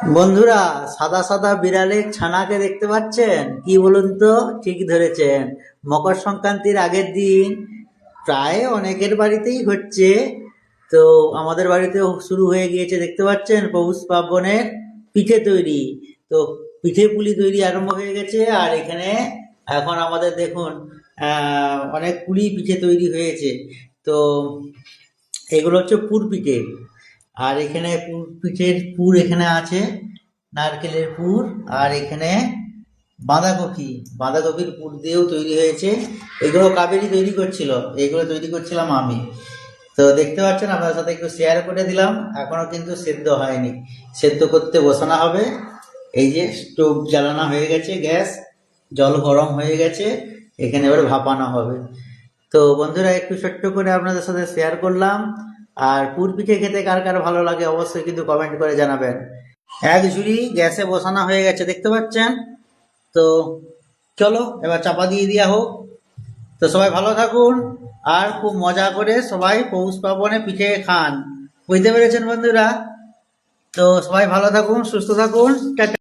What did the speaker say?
বন্ধুরা, সাদা সাদা বিড়ালের ছানাকে দেখতে পাচ্ছেন? কি বলুন তো? ঠিক ধরেছেন। মকর সংক্রান্তির আগের দিন প্রায় অনেকের বাড়িতেই হচ্ছে। তো আমাদের বাড়িতেও শুরু হয়ে গিয়েছে, দেখতে পাচ্ছেন পৌষ পার্বণের পিঠে তৈরি। তো পিঠে পুলি তৈরি আরম্ভ হয়ে গেছে। আর এখানে এখন আমাদের দেখুন অনেক পুলি পিঠে তৈরি হয়েছে। তো এগুলো হচ্ছে পুর পিঠে। আর এখানে পিঠের পুর এখানে আছে, নারকেলের পুর। আর এখানে বাঁধাকপি, বাঁধাকপির পুর দিয়েও তৈরি হয়েছে। এগুলো কাবেরি তৈরি করছিল, এগুলো তৈরি করছিলাম আমি। তো দেখতে পাচ্ছেন, আপনার সাথে একটু শেয়ার করে দিলাম। এখনো কিন্তু সেদ্ধ হয়নি, সেদ্ধ করতে বসানো হবে। এই যে স্টোভ জ্বালানো হয়ে গেছে, গ্যাস, জল গরম হয়ে গেছে, এখানে এবার ভাপানো হবে। তো বন্ধুরা, একটু ছোট্ট করে আপনাদের সাথে শেয়ার করলাম। আর পুর পিঠে খেতে কার কার ভালো লাগে অবশ্যই কিন্তু কমেন্ট করে জানাবেন। এক ঝুড়ি গ্যাসে বসানো হয়ে গেছে, দেখতে পাচ্ছেন। তো চলো এবার চাপা দিয়ে দেওয়া হোক। তো সবাই ভালো থাকুন, আর খুব মজা করে সবাই পৌষ পার্বণে পিঠে খান। বুঝতে পেরেছেন বন্ধুরা? তো সবাই ভালো থাকুন, সুস্থ থাকুন, টাটা।